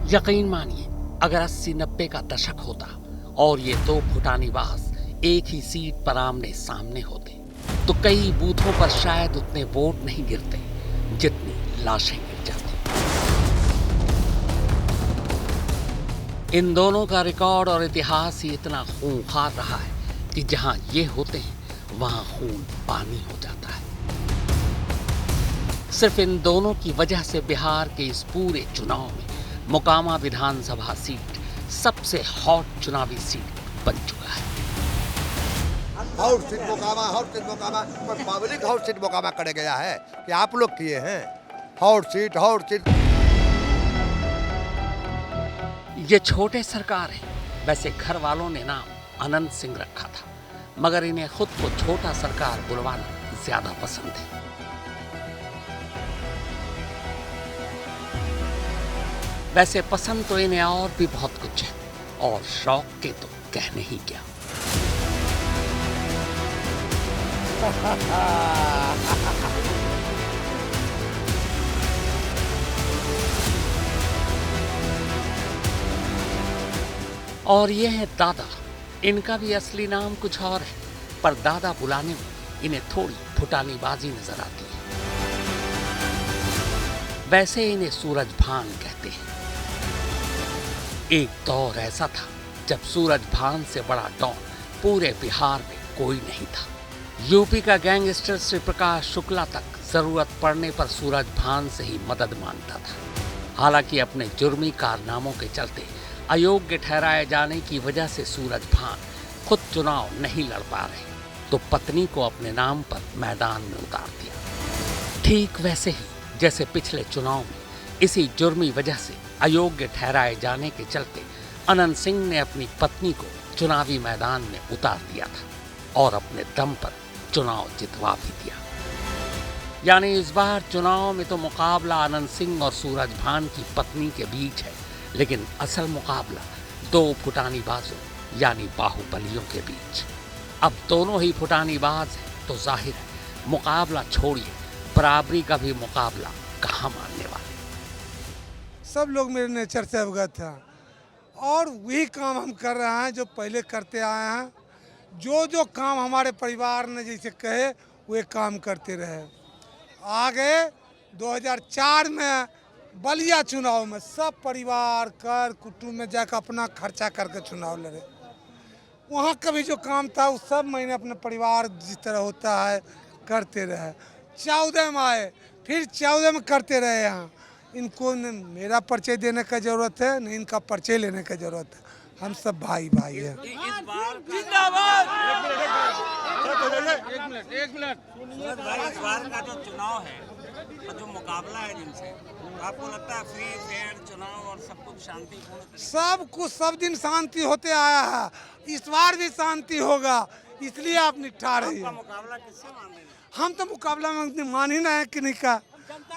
यकीन मानिए, अगर 80-90 का दशक होता और ये दो फुटानीबाज एक ही सीट पर आमने सामने होते तो कई बूथों पर शायद उतने वोट नहीं गिरते जितनी लाशें गिर जाती। इन दोनों का रिकॉर्ड और इतिहास ही इतना खूंखार रहा है कि जहां ये होते हैं वहां खून पानी हो जाता है। सिर्फ इन दोनों की वजह से बिहार के इस पूरे चुनाव में मोकामा विधानसभा सीट सबसे हॉट चुनावी सीट बन चुका है। हाउस सीट मोकामा कोई पब्लिक हाउस सीट मोकामा करे गया है कि आप लोग किए हैं? हाउस सीट ये छोटे सरकार है। वैसे घर वालों ने नाम अनंत सिंह रखा था, मगर इन्हें खुद को छोटा सरकार बुलवाना ज्यादा पसंद है। वैसे पसंद तो इन्हें और भी बहुत कुछ है, और शौक के तो कहने ही क्या। और ये है दादा। इनका भी असली नाम कुछ और है, पर दादा बुलाने में इन्हें थोड़ी फुटानीबाजी नजर आती है। वैसे इन्हें सूरज भान कहते हैं। एक दौर ऐसा था जब सूरज भान से बड़ा डॉन पूरे बिहार में कोई नहीं था। यूपी का गैंगस्टर श्री प्रकाश शुक्ला तक जरूरत पड़ने पर सूरज भान से ही मदद मांगता था। हालांकि अपने जुर्मी कारनामों के चलते अयोग्य ठहराए जाने की वजह से सूरज भान खुद चुनाव नहीं लड़ पा रहे, तो पत्नी को अपने नाम पर मैदान में उतार दिया। ठीक वैसे ही जैसे पिछले चुनाव में इसी जुर्मी वजह से अयोग्य ठहराए जाने के चलते अनंत सिंह ने अपनी पत्नी को चुनावी मैदान में उतार दिया था और अपने दम पर चुनाव जितवा भी दिया। यानी इस बार चुनाव में तो मुकाबला अनंत सिंह और सूरज भान की पत्नी के बीच है, लेकिन असल मुकाबला दो फुटानीबाजों यानी बाहुबलियों के बीच। अब दोनों ही फुटानीबाज हैं तो जाहिर है मुकाबला छोड़िए, बराबरी का भी मुकाबला कहाँ मानने वाले। सब लोग मेरे नेचर से अवगत हैं और वही काम हम कर रहे हैं जो पहले करते आए हैं। जो काम हमारे परिवार ने जैसे कहे वे काम करते रहे। आगे 2004 में बलिया चुनाव में सब परिवार कर कुटुंब में जाकर अपना खर्चा करके चुनाव लड़े। वहाँ का भी जो काम था वो सब मैंने अपने परिवार जिस तरह होता है करते रहे। 14 में आए, फिर 14 में करते रहे। यहाँ इनको न मेरा परिचय देने का जरूरत है न इनका परिचय लेने का जरूरत है। हम सब भाई भाई हैं। एक मिनट इस बार का जो चुनाव है और जो मुकाबला है जिनसे, आपको लगता है फ्री फेयर चुनाव और सब कुछ शांतिपूर्ण? सब कुछ सब दिन शांति होते आया है, इस बार भी शांति होगा, इसलिए आप निपटा रही है। मुकाबला किससे मान रहे हैं? हम तो मुकाबला में मान ही नहीं है किन्हीं का।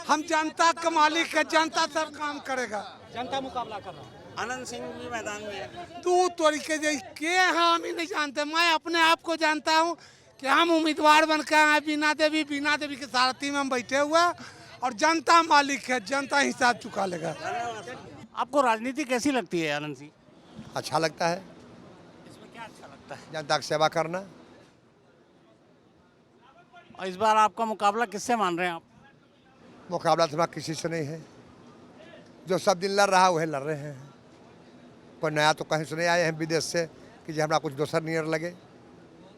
हम जनता का मालिक है, जनता सब काम करेगा। जनता मुकाबला कर रहा है। अनंत सिंह भी मैदान में है। दो तरीके के हैं, हम ही नहीं जानते। मैं अपने आप को जानता हूँ कि हम उम्मीदवार बन के आए बीना देवी के सारथी में हम बैठे हुए, और जनता मालिक है, जनता हिसाब चुका लेगा। आपको राजनीति कैसी लगती है आनंद सिंह? अच्छा लगता है। इसमें क्या अच्छा लगता है? जनता की सेवा करना। और इस बार आपका मुकाबला किससे मान रहे हैं आप? मुकाबला तो किसी से नहीं है, जो सब दिन लड़ रहा है वही लड़ रहे हैं। कोई नया तो कहीं से नहीं आए हैं विदेश से कि जो हमारा कुछ दोसर नियर लगे।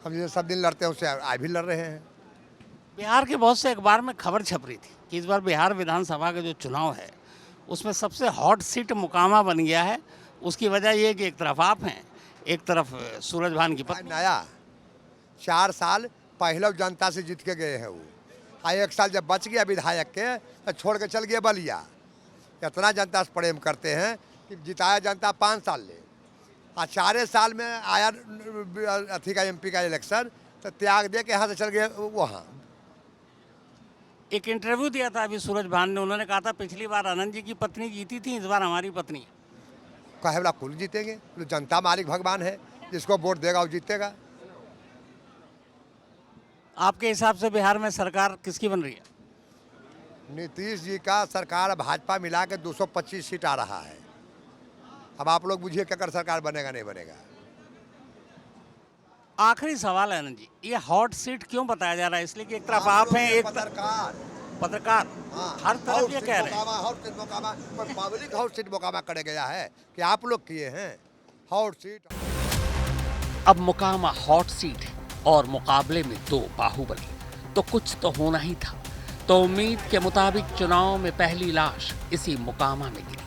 हम जैसे सब दिन लड़ते हैं उससे आज भी लड़ रहे हैं। बिहार के बहुत से अखबार में खबर छप रही थी कि इस बार बिहार विधानसभा का जो चुनाव है उसमें सबसे हॉट सीट मोकामा बन गया है। उसकी वजह ये कि एक तरफ आप हैं, एक तरफ सूरज भान की पत्नी। नया 4 साल पहले जनता से जीत के गए हैं वो, 1 साल जब बच गया विधायक के तो छोड़ के चल गया बलिया। इतना जनता से प्रेम करते हैं कि जिताया जनता 5 साल ले, और 4 साल में आया अथी का MP का इलेक्शन तो त्याग दे के यहाँ से चल गए वहाँ। एक इंटरव्यू दिया था अभी सूरज भान ने, उन्होंने कहा था पिछली बार आनंद जी की पत्नी जीती थी, इस बार हमारी पत्नी है। कहे बोला कुल जीतेंगे, तो जनता मालिक भगवान है, जिसको वोट देगा वो जीतेगा। आपके हिसाब से बिहार में सरकार किसकी बन रही है? नीतीश जी का सरकार भाजपा मिला के 225 सीट आ रहा है। अब आप लोग बुझिए क्या कर सरकार बनेगा नहीं बनेगा। आखिरी सवाल है आनंद जी, ये हॉट सीट क्यों बताया जा रहा है? इसलिए कि एक तरफ आप हैं, एक पत्रकार हर तरफ ये कह रहे हैं। पब्लिक हाउस सीट मुकामा करे गया है कि आप लोग किए हैं हॉट सीट। अब मुकामा हॉट सीट है और मुकाबले में दो बाहुबली, तो कुछ तो होना ही था। तो उम्मीद के मुताबिक चुनाव में पहली लाश इसी मुकामा में गिरी।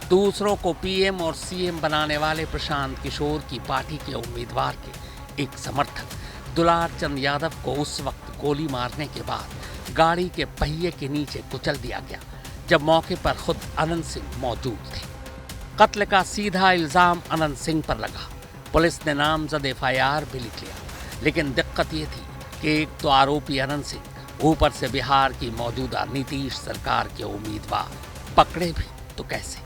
दूसरों को पीएम और सीएम बनाने वाले प्रशांत किशोर की पार्टी के उम्मीदवार के एक समर्थक दुलार चंद यादव को उस वक्त गोली मारने के बाद गाड़ी के पहिए के नीचे कुचल दिया गया जब मौके पर खुद अनंत सिंह मौजूद थे। कत्ल का सीधा इल्जाम अनंत सिंह पर लगा। पुलिस ने नामजद एफआईआर भी लिख लिया, लेकिन दिक्कत ये थी कि एक तो आरोपी अनंत सिंह, ऊपर से बिहार की मौजूदा नीतीश सरकार के उम्मीदवार, पकड़े भी तो कैसे।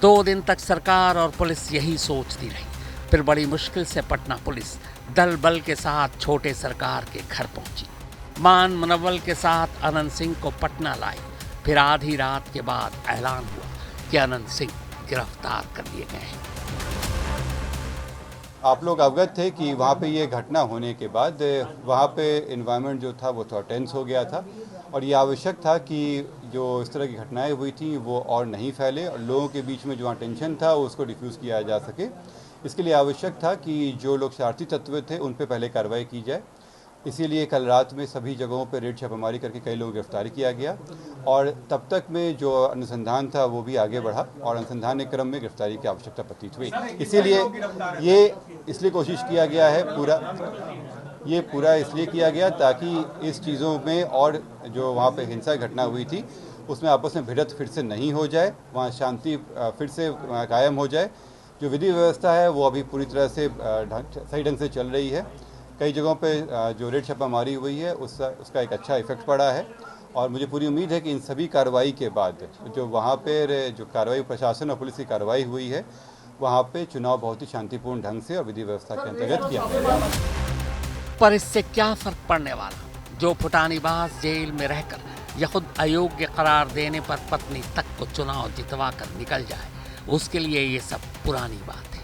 2 दिन तक सरकार और पुलिस यही सोचती रही। फिर बड़ी मुश्किल से पटना पुलिस दल बल के साथ छोटे सरकार के घर पहुंची। मान मुनव्वल के साथ अनंत सिंह को पटना लाई। फिर आधी रात के बाद ऐलान हुआ कि अनंत सिंह गिरफ्तार कर लिए गए हैं। आप लोग अवगत थे कि वहाँ पे ये घटना होने के बाद वहाँ पे इन्वायरमेंट जो था वो थोड़ा टेंस हो गया था और ये आवश्यक था कि जो इस तरह की घटनाएं हुई थी वो और नहीं फैले और लोगों के बीच में जो वहाँ टेंशन था उसको डिफ्यूज़ किया जा सके। इसके लिए आवश्यक था कि जो लोग शरारती तत्व थे उन पे पहले कार्रवाई की जाए। इसीलिए कल रात में सभी जगहों पर रेड छापेमारी करके कई लोगों को गिरफ्तार किया गया और तब तक में जो अनुसंधान था वो भी आगे बढ़ा और अनुसंधान के क्रम में गिरफ्तारी की आवश्यकता प्रतीत हुई। इसीलिए ये इसलिए कोशिश किया गया है पूरा इसलिए किया गया ताकि इस चीज़ों में और जो वहाँ पे हिंसा की घटना हुई थी उसमें आपस में भिड़त फिर से नहीं हो जाए, वहाँ शांति फिर से कायम हो जाए। जो विधि व्यवस्था है वो अभी पूरी तरह से सही ढंग से चल रही है। कई जगहों पे जो रेड छापामारी हुई है उसका एक अच्छा इफेक्ट पड़ा है और मुझे पूरी उम्मीद है कि इन सभी कार्रवाई के बाद जो वहाँ पे जो कार्रवाई प्रशासन और पुलिस की कार्रवाई हुई है वहाँ पे चुनाव बहुत ही शांतिपूर्ण ढंग से और विधि व्यवस्था के अंतर्गत किया गया। पर इससे क्या फर्क पड़ने वाला? जो फुटानीबाज जेल में रहकर या खुद अयोग्य करार देने पर पत्नी तक को चुनाव जितवा कर निकल जाए, उसके लिए ये सब पुरानी बात है।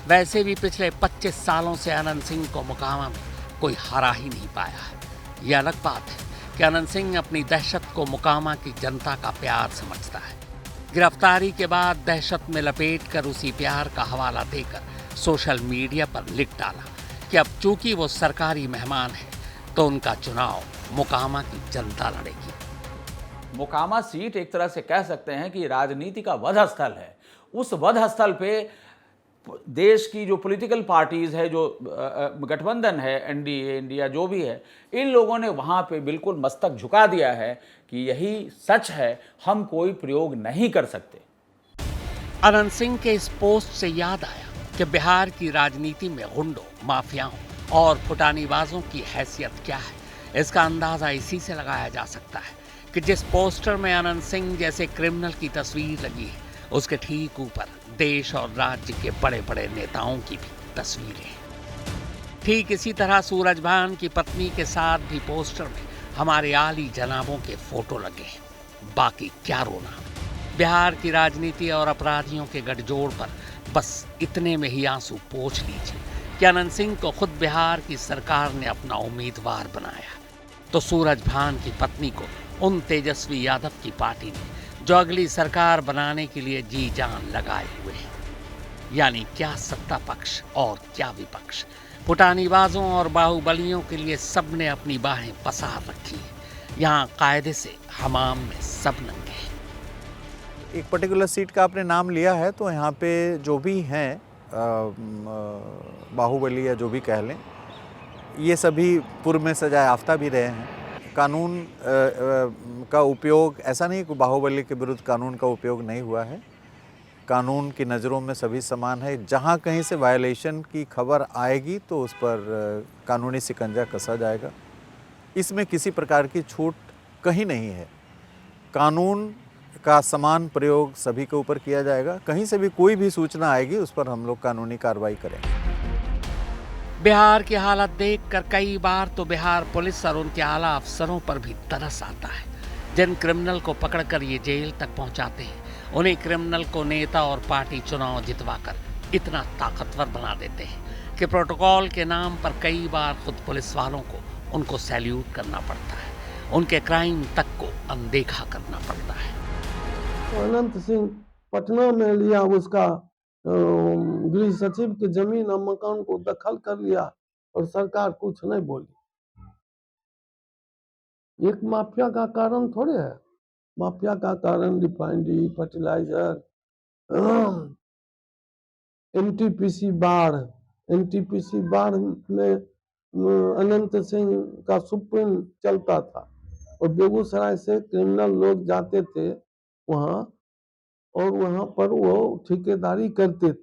वैसे भी पिछले 25 सालों से अनंत सिंह को मुकामा में कोई हरा ही नहीं पाया है। यह अलग बात है कि अनंत सिंह अपनी दहशत को मुकामा की जनता का प्यार समझता है। गिरफ्तारी के बाद दहशत में लपेटकर उसी प्यार का हवाला देकर सोशल मीडिया पर लिख डाला कि अब चूंकि वो सरकारी मेहमान है तो उनका चुनाव मुकामा की जनता लड़ेगी। मुकामा सीट एक तरह से कह सकते हैं कि राजनीति का वध स्थल है। उस वध स्थल पे देश की जो पॉलिटिकल पार्टीज है, जो गठबंधन है, एनडीए, इंडिया जो भी है, इन लोगों ने वहाँ पे बिल्कुल मस्तक झुका दिया है कि यही सच है, हम कोई प्रयोग नहीं कर सकते। अनंत सिंह के इस पोस्ट से याद आया कि बिहार की राजनीति में गुंडों, माफियाओं और फुटानीबाजों की हैसियत क्या है। इसका अंदाजा इसी से लगाया जा सकता है कि जिस पोस्टर में अनंत सिंह जैसे क्रिमिनल की तस्वीर लगी है उसके ठीक ऊपर देश और राज्य के बड़े बड़े नेताओं की भी तस्वीरें हैं। ठीक इसी तरह सूरजभान की पत्नी के साथ भी पोस्टर में हमारे आली जनाबों के फोटो लगे हैं। बाकी क्या रोना। बिहार की राजनीति और अपराधियों के गठजोड़ पर बस इतने में ही आंसू पोंछ लीजिए कि अनंत सिंह को खुद बिहार की सरकार ने अपना उम्मीदवार बनाया, तो सूरजभान की पत्नी को उन तेजस्वी यादव की पार्टी ने जो अगली सरकार बनाने के लिए जी जान लगाए हुए हैं। यानी क्या सत्ता पक्ष और क्या विपक्ष, फुटानीबाजों और बाहुबलियों के लिए सबने अपनी बाहें पसार रखी है। यहाँ कायदे से हमाम में सब नंगे हैं। एक पर्टिकुलर सीट का आपने नाम लिया है तो यहाँ पे जो भी हैं बाहुबली या जो भी कह लें, ये सभी पूर्व में सजाए याफ्ता भी रहे हैं। कानून का उपयोग, ऐसा नहीं कि बाहुबली के विरुद्ध कानून का उपयोग नहीं हुआ है। कानून की नज़रों में सभी समान है। जहाँ कहीं से वायलेशन की खबर आएगी तो उस पर कानूनी शिकंजा कसा जाएगा। इसमें किसी प्रकार की छूट कहीं नहीं है। कानून का समान प्रयोग सभी के ऊपर किया जाएगा। कहीं से भी कोई भी सूचना आएगी उस पर हम लोग कानूनी कार्रवाई करेंगे। बिहार की हालत देखकर कई बार तो बिहार पुलिस और उनके आला अफसरों पर भी तरस आता है, जिन क्रिमिनल को पकड़कर ये जेल तक पहुंचाते हैं उन्हीं क्रिमिनल को नेता और पार्टी चुनाव जितवाकर इतना ताकतवर बना देते हैं कि प्रोटोकॉल के नाम पर कई बार खुद पुलिस वालों को उनको सैल्यूट करना पड़ता है, उनके क्राइम तक को अनदेखा करना पड़ता है। अनंत सिंह पटना में लिया उसका गृह सचिव की जमीन और मकान को दखल कर लिया और सरकार कुछ नहीं बोली। एक माफिया का कारण थोड़े है, माफिया का कारण रिफाइनरी, फर्टिलाइजर, एनटीपीसी बाढ़ में अनंत सिंह का सुप्रीम चलता था और बेगूसराय से क्रिमिनल लोग जाते थे वहाँ और वहाँ पर वो ठेकेदारी करते थे।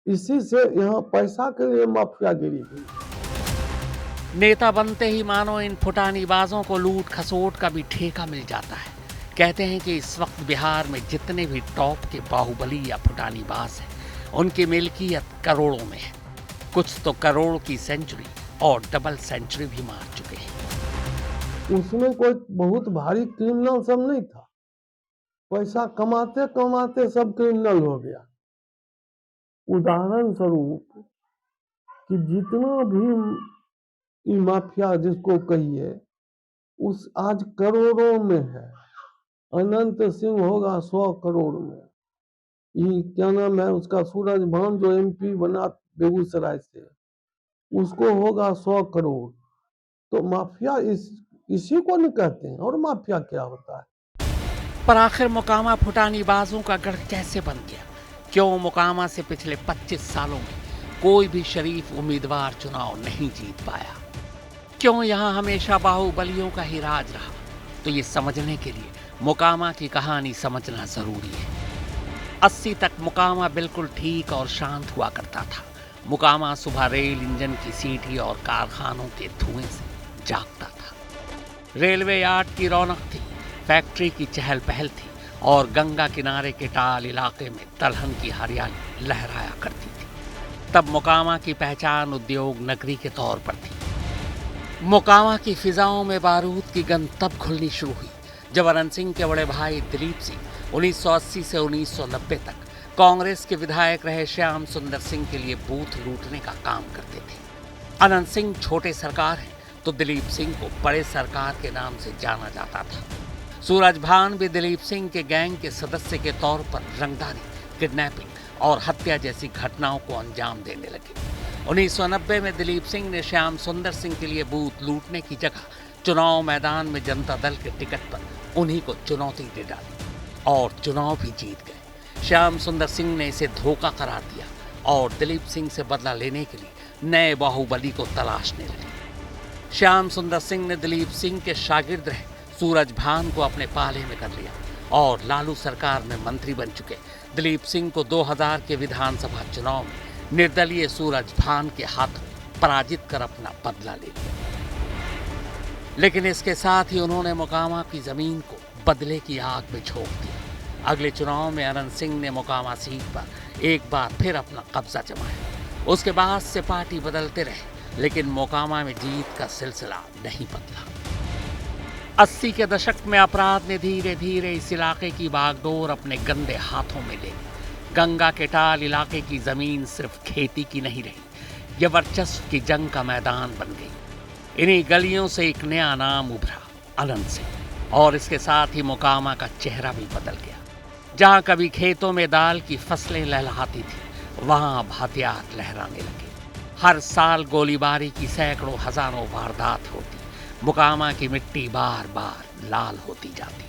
इसी से यहाँ पैसा के लिए माफियागिरी हुई। नेता बनते ही मानो इन फुटानीबाजों को लूट खसोट का भी ठेका मिल जाता है। कहते हैं कि इस वक्त बिहार में जितने भी टॉप के बाहुबली या फुटानीबाज हैं, उनकी मिल्कियत करोड़ों में है। कुछ तो करोड़ की सेंचुरी और डबल सेंचुरी भी मार चुके हैं। उसमें कोई बहुत भारी क्रिमिनल सब नहीं था, पैसा कमाते कमाते सब क्रिमिनल हो गया। उदाहरण स्वरूप कि जितना भी माफिया जिसको कहिए उस आज करोड़ों में है। अनंत सिंह होगा 100 करोड़ में। ये क्या नाम है उसका, सूरज भान जो एमपी बना बेगूसराय से, उसको होगा 100 करोड़। तो माफिया इसी को नहीं कहते हैं। और माफिया क्या होता है? पर आखिर मोकामा फुटानीबाजों का गढ़ कैसे बन गया? क्यों मोकामा से पिछले 25 सालों में कोई भी शरीफ उम्मीदवार चुनाव नहीं जीत पाया? क्यों यहाँ हमेशा बाहुबलियों का ही राज रहा? तो ये समझने के लिए मोकामा की कहानी समझना जरूरी है। 80 तक मोकामा बिल्कुल ठीक और शांत हुआ करता था। मोकामा सुबह रेल इंजन की सीटी और कारखानों के धुएं से जागता था। रेलवे यार्ड की रौनक थी, फैक्ट्री की चहल पहल थी और गंगा किनारे के टाल इलाके में दलहन की हरियाली लहराया करती थी। तब मोकामा की पहचान उद्योग नगरी के तौर पर थी। मोकामा की फिजाओं में बारूद की गंध तब खुलनी शुरू हुई जब अनंत सिंह के बड़े भाई दिलीप सिंह 1980 से 1990 तक कांग्रेस के विधायक रहे श्याम सुंदर सिंह के लिए बूथ लूटने का काम करते थे। अनंत सिंह छोटे सरकार हैं तो दिलीप सिंह को बड़े सरकार के नाम से जाना जाता था। सूरज भान भी दिलीप सिंह के गैंग के सदस्य के तौर पर रंगदारी, किडनैपिंग और हत्या जैसी घटनाओं को अंजाम देने लगे। 1990 में दिलीप सिंह ने श्याम सुंदर सिंह के लिए बूथ लूटने की जगह चुनाव मैदान में जनता दल के टिकट पर उन्हीं को चुनौती दे डाली और चुनाव भी जीत गए। श्याम सुंदर सिंह ने इसे धोखा करार दिया और दिलीप सिंह से बदला लेने के लिए नए बाहुबली को तलाशने लगे। श्याम सुंदर सिंह ने दिलीप सिंह के शागिर्द रहे सूरज भान को अपने पाले में कर लिया और लालू सरकार में मंत्री बन चुके दिलीप सिंह को 2000 के विधानसभा चुनाव में निर्दलीय सूरज भान के हाथों पराजित कर अपना बदला ले लिया। लेकिन इसके साथ ही उन्होंने मोकामा की जमीन को बदले की आग में झोंक दिया। अगले चुनाव में अनंत सिंह ने मोकामा सीट पर एक बार फिर अपना कब्जा जमाया। उसके बाद से पार्टी बदलते रहे लेकिन मोकामा में जीत का सिलसिला नहीं बदला। 80 के दशक में अपराध ने धीरे धीरे इस इलाके की बागडोर अपने गंदे हाथों में ले ली। गंगा के टाल इलाके की जमीन सिर्फ खेती की नहीं रही, यह वर्चस्व की जंग का मैदान बन गई। इन्हीं गलियों से एक नया नाम उभरा, अनंत सिंह, और इसके साथ ही मोकामा का चेहरा भी बदल गया। जहां कभी खेतों में दाल की फसलें लहलहाती थी, वहां अब हथियार लहराने लगे। हर साल गोलीबारी की सैकड़ों हजारों वारदात होती, मोकामा की मिट्टी बार बार लाल होती जाती।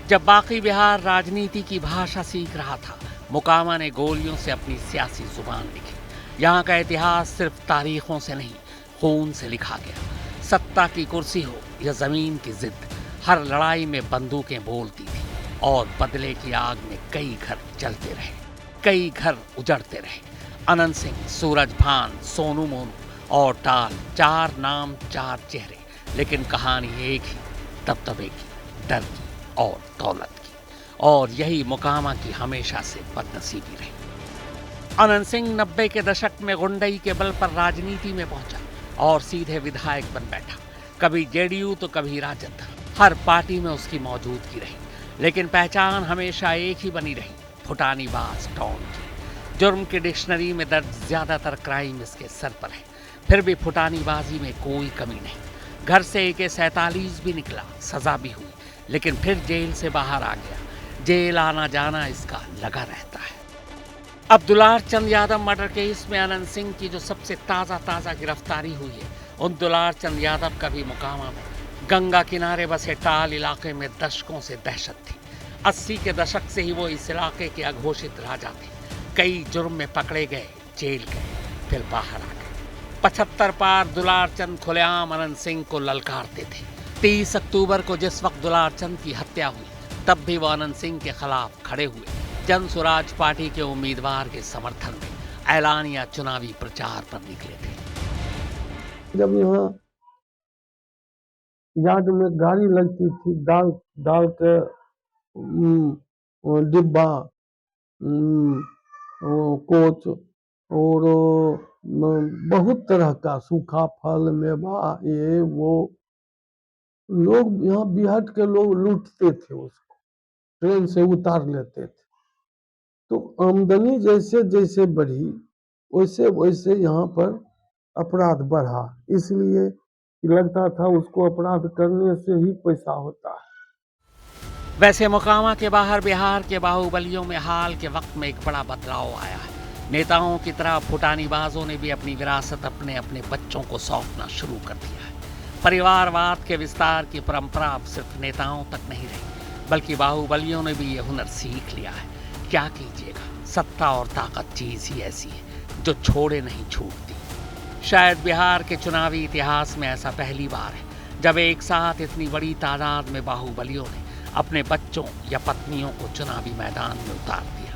जब बाकी बिहार राजनीति की भाषा सीख रहा था, मोकामा ने गोलियों से अपनी सियासी जुबान लिखी। यहाँ का इतिहास सिर्फ तारीखों से नहीं, खून से लिखा गया। सत्ता की कुर्सी हो या जमीन की जिद, हर लड़ाई में बंदूकें बोलती थी और बदले की आग में कई घर जलते रहे, कई घर उजड़ते रहे। अनंत सिंह, सूरज भान, सोनू मोनू और टाल, 4 नाम 4 चेहरे, लेकिन कहानी एक ही, दबदबे की, डर की और दौलत की। और यही मोकामा की हमेशा से बदनसीबी रही। अनंत सिंह 90 के दशक में गुंडई के बल पर राजनीति में पहुंचा और सीधे विधायक बन बैठा। कभी जेडीयू तो कभी राजद, हर पार्टी में उसकी मौजूदगी रही। लेकिन पहचान हमेशा एक ही बनी रही, फुटानीबाज डॉन की। जुर्म की डिक्शनरी में दर्ज ज्यादातर क्राइम इसके सर पर है, फिर भी फुटानीबाजी में कोई कमी नहीं। घर से AK-47 भी निकला, सजा भी हुई, लेकिन फिर जेल से बाहर आ गया। जेल आना जाना इसका लगा रहता है। अब दुलार चंद यादव मर्डर केस में अनंत सिंह की जो सबसे ताज़ा गिरफ्तारी हुई है, उन दुलार चंद यादव का भी मुकामा में गंगा किनारे बसे टाल इलाके में दशकों से दहशत थी। 80 के दशक से ही वो इस इलाके के अघोषित राजा थे। कई जुर्म में पकड़े गए, जेल गए, फिर बाहर आ गए। 75 पार दुलार चंद खुलेआम अनंत सिंह को ललकारते थे। 30 अक्टूबर को जिस वक्त दुलार चंद की हत्या हुई, तब भी वो अनंत सिंह के खिलाफ खड़े हुए जन स्वराज पार्टी के उम्मीदवार के समर्थन में ऐलानिया चुनावी प्रचार पर निकले थे। जब यहाँ यार्ड में गाड़ी लगती थी, दाल के डिब्बा, कोच और बहुत तरह का सूखा फल, मेवा, ये वो, लोग यहाँ बिहार के लोग लूटते थे, उसको ट्रेन से उतार लेते थे। तो आमदनी जैसे जैसे बढ़ी, वैसे वैसे यहाँ पर अपराध बढ़ा। इसलिए लगता था उसको अपराध करने से ही पैसा होता है। वैसे मोकामा के बाहर बिहार के बाहुबलियों में हाल के वक्त में एक बड़ा बदलाव आया है। नेताओं की तरह फुटानीबाजों ने भी अपनी विरासत अपने अपने बच्चों को सौंपना शुरू कर दिया है। परिवारवाद के विस्तार की परंपरा अब सिर्फ नेताओं तक नहीं रही, बल्कि बाहुबलियों ने भी ये हुनर सीख लिया है। क्या कीजिएगा, सत्ता और ताकत चीज ही ऐसी है जो छोड़े नहीं छूटती। शायद बिहार के चुनावी इतिहास में ऐसा पहली बार है जब एक साथ इतनी बड़ी तादाद में बाहुबलियों ने अपने बच्चों या पत्नियों को चुनावी मैदान में उतार दिया,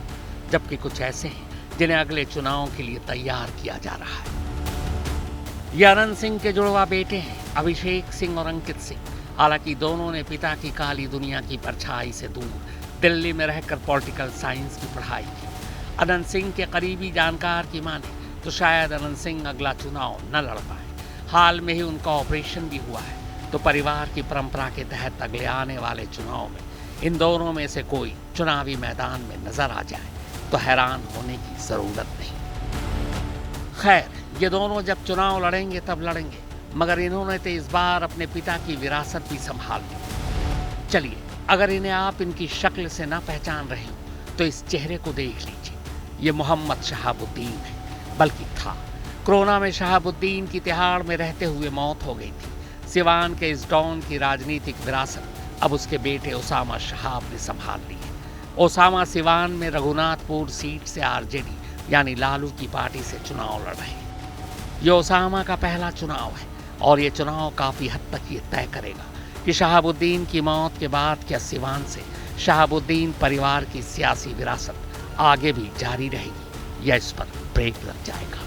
जबकि कुछ ऐसे हैं जिन्हें अगले चुनाव के लिए तैयार किया जा रहा है। ये अनंत सिंह के जुड़वा बेटे हैं, अभिषेक सिंह और अंकित सिंह। हालांकि दोनों ने पिता की काली दुनिया की परछाई से दूर दिल्ली में रहकर पॉलिटिकल साइंस की पढ़ाई की। अनंत सिंह के करीबी जानकार की माने तो शायद अनंत सिंह अगला चुनाव न लड़ पाए। हाल में ही उनका ऑपरेशन भी हुआ है, तो परिवार की परंपरा के तहत अगले आने वाले चुनाव में इन दोनों में से कोई चुनावी मैदान में नजर आ जाए तो हैरान होने की जरूरत नहीं। खैर, ये दोनों जब चुनाव लड़ेंगे तब लड़ेंगे, मगर इन्होंने तो इस बार अपने पिता की विरासत भी संभाल ली। चलिए, अगर इन्हें आप इनकी शक्ल से ना पहचान रहे हो तो इस चेहरे को देख लीजिए। ये मोहम्मद शहाबुद्दीन है, बल्कि था। कोरोना में शहाबुद्दीन की तिहाड़ में रहते हुए मौत हो गई थी। सिवान के इस डॉन की राजनीतिक विरासत अब उसके बेटे ओसामा शहाब ने संभाल ली है। ओसामा सिवान में रघुनाथपुर सीट से आरजेडी यानी लालू की पार्टी से चुनाव लड़ रहे हैं। ये ओसामा का पहला चुनाव है और ये चुनाव काफ़ी हद तक ये तय करेगा कि शहाबुद्दीन की मौत के बाद क्या सिवान से शहाबुद्दीन परिवार की सियासी विरासत आगे भी जारी रहेगी या इस पर ब्रेक लग जाएगा।